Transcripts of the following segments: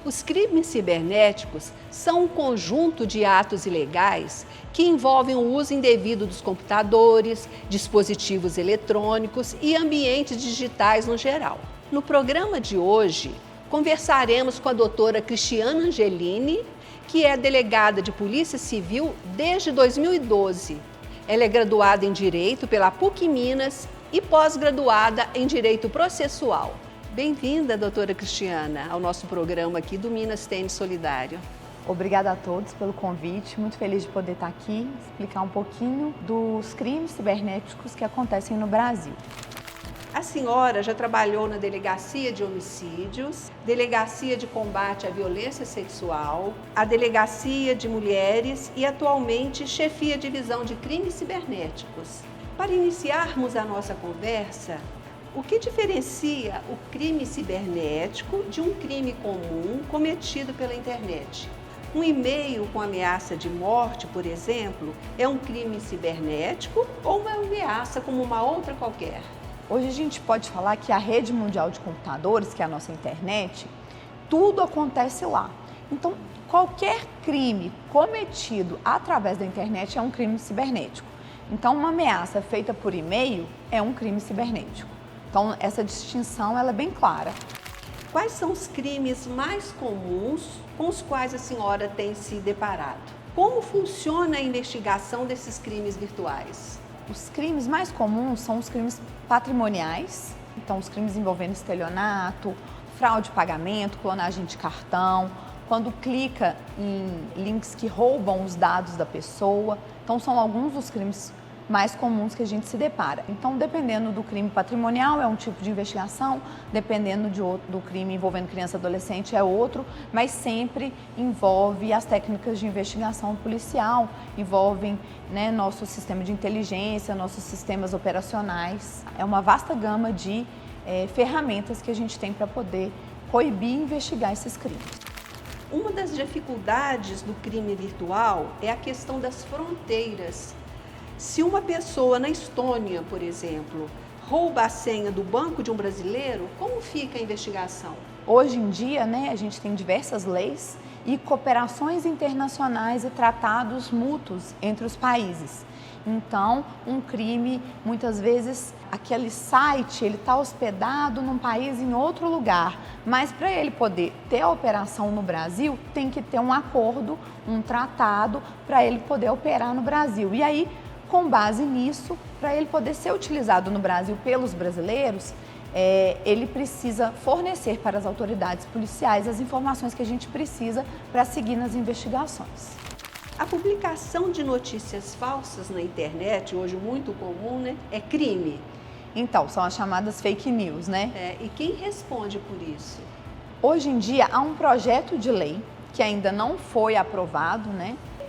Os crimes cibernéticos são um conjunto de atos ilegais que envolvem o uso indevido dos computadores, dispositivos eletrônicos e ambientes digitais no geral. No programa de hoje, conversaremos com a doutora Cristiana Angelini, que é delegada de Polícia Civil desde 2012. Ela é graduada em Direito pela PUC Minas e pós-graduada em Direito Processual. Bem-vinda, doutora Cristiana, ao nosso programa aqui do Minas Tênis Solidário. Obrigada a todos pelo convite, muito feliz de poder estar aqui, explicar um pouquinho dos crimes cibernéticos que acontecem no Brasil. A senhora já trabalhou na Delegacia de Homicídios, Delegacia de Combate à Violência Sexual, a Delegacia de Mulheres e atualmente chefia Divisão de Crimes Cibernéticos. Para iniciarmos a nossa conversa, o que diferencia o crime cibernético de um crime comum cometido pela internet? Um e-mail com ameaça de morte, por exemplo, é um crime cibernético ou uma ameaça como uma outra qualquer? Hoje a gente pode falar que a rede mundial de computadores, que é a nossa internet, tudo acontece lá. Então, qualquer crime cometido através da internet é um crime cibernético. Então, uma ameaça feita por e-mail é um crime cibernético. Então, essa distinção ela é bem clara. Quais são os crimes mais comuns com os quais a senhora tem se deparado? Como funciona a investigação desses crimes virtuais? Os crimes mais comuns são os crimes patrimoniais, então os crimes envolvendo estelionato, fraude de pagamento, clonagem de cartão, quando clica em links que roubam os dados da pessoa. Então, são alguns dos crimes mais comuns que a gente se depara. Então, dependendo do crime patrimonial, é um tipo de investigação, dependendo do crime envolvendo criança e adolescente, é outro, mas sempre envolve as técnicas de investigação policial, envolvem nosso sistema de inteligência, nossos sistemas operacionais. É uma vasta gama de ferramentas que a gente tem para poder coibir e investigar esses crimes. Uma das dificuldades do crime virtual é a questão das fronteiras. Se uma pessoa na Estônia, por exemplo, rouba a senha do banco de um brasileiro, como fica a investigação? Hoje em dia, a gente tem diversas leis e cooperações internacionais e tratados mútuos entre os países. Então, um crime, muitas vezes, aquele site, ele está hospedado num país em outro lugar, mas para ele poder ter a operação no Brasil, tem que ter um acordo, um tratado para ele poder operar no Brasil. E aí, com base nisso, para ele poder ser utilizado no Brasil pelos brasileiros, ele precisa fornecer para as autoridades policiais as informações que a gente precisa para seguir nas investigações. A publicação de notícias falsas na internet, hoje muito comum, é crime. Então, são as chamadas fake news, E quem responde por isso? Hoje em dia, há um projeto de lei que ainda não foi aprovado,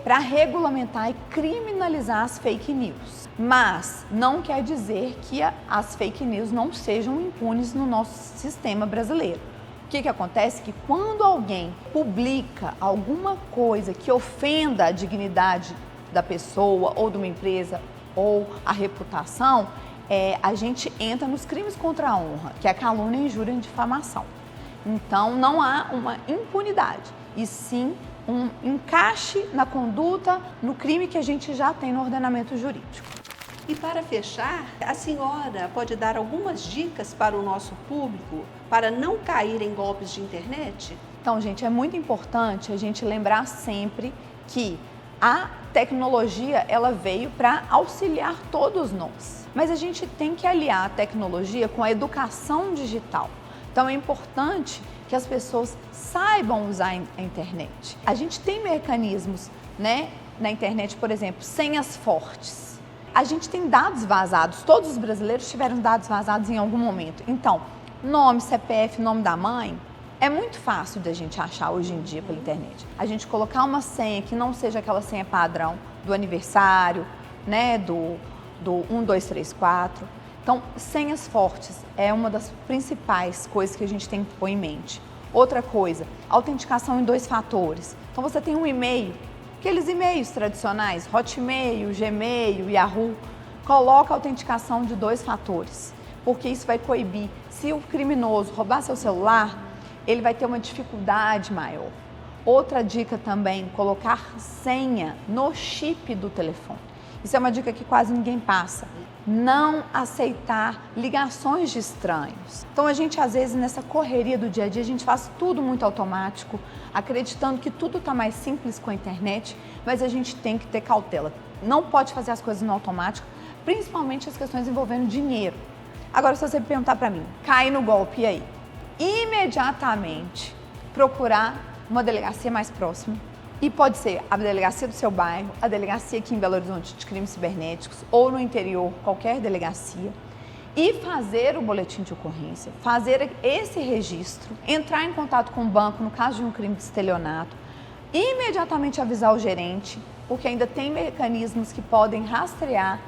para regulamentar e criminalizar as fake news. Mas não quer dizer que as fake news não sejam impunes no nosso sistema brasileiro. O que acontece? Que quando alguém publica alguma coisa que ofenda a dignidade da pessoa ou de uma empresa ou a reputação, a gente entra nos crimes contra a honra, que é a calúnia, injúria e difamação. Então, não há uma impunidade, e sim um encaixe na conduta, no crime que a gente já tem no ordenamento jurídico. E para fechar, a senhora pode dar algumas dicas para o nosso público para não cair em golpes de internet? Então, gente, é muito importante a gente lembrar sempre que a tecnologia ela veio para auxiliar todos nós, mas a gente tem que aliar a tecnologia com a educação digital. Então, é importante que as pessoas saibam usar a internet. A gente tem mecanismos, na internet, por exemplo, senhas fortes. A gente tem dados vazados, todos os brasileiros tiveram dados vazados em algum momento. Então, nome, CPF, nome da mãe, é muito fácil da gente achar hoje em dia pela internet. A gente colocar uma senha que não seja aquela senha padrão do aniversário, do 1, 2, 3, 4. Então, senhas fortes é uma das principais coisas que a gente tem que pôr em mente. Outra coisa, autenticação em 2 fatores. Então, você tem um e-mail, aqueles e-mails tradicionais, Hotmail, Gmail, Yahoo, coloca a autenticação de 2 fatores, porque isso vai coibir. Se o criminoso roubar seu celular, ele vai ter uma dificuldade maior. Outra dica também, colocar senha no chip do telefone. Isso é uma dica que quase ninguém passa. Não aceitar ligações de estranhos. Então a gente às vezes nessa correria do dia a dia, a gente faz tudo muito automático, acreditando que tudo está mais simples com a internet, mas a gente tem que ter cautela. Não pode fazer as coisas no automático, principalmente as questões envolvendo dinheiro. Agora, se você perguntar para mim, cai no golpe e aí? Imediatamente procurar uma delegacia mais próxima. E pode ser a delegacia do seu bairro, a delegacia aqui em Belo Horizonte de crimes cibernéticos ou no interior, qualquer delegacia. E fazer o boletim de ocorrência, fazer esse registro, entrar em contato com o banco no caso de um crime de estelionato, imediatamente avisar o gerente, porque ainda tem mecanismos que podem rastrear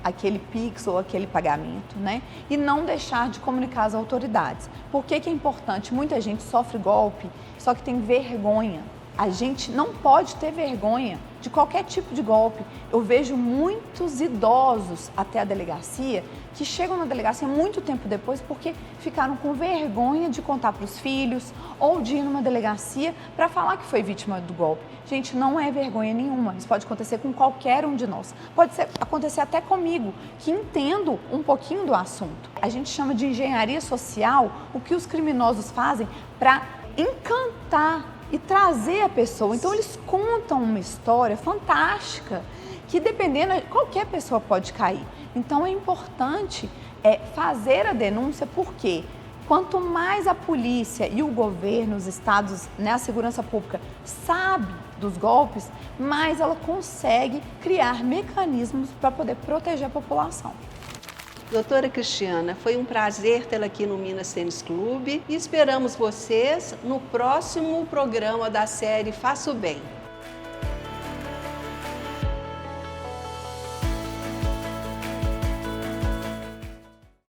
aquele Pix ou aquele pagamento, né? E não deixar de comunicar às autoridades. Por que é importante? Muita gente sofre golpe, só que tem vergonha. A gente não pode ter vergonha de qualquer tipo de golpe. Eu vejo muitos idosos até a delegacia que chegam na delegacia muito tempo depois porque ficaram com vergonha de contar para os filhos ou de ir numa delegacia para falar que foi vítima do golpe. Gente, não é vergonha nenhuma. Isso pode acontecer com qualquer um de nós. Acontecer até comigo, que entendo um pouquinho do assunto. A gente chama de engenharia social o que os criminosos fazem para encantar e trazer a pessoa. Então eles contam uma história fantástica que dependendo, qualquer pessoa pode cair. Então é importante fazer a denúncia, porque quanto mais a polícia e o governo, os estados, né, a segurança pública sabe dos golpes, mais ela consegue criar mecanismos para poder proteger a população. Doutora Cristiana, foi um prazer tê-la aqui no Minas Tênis Clube e esperamos vocês no próximo programa da série Faça o Bem.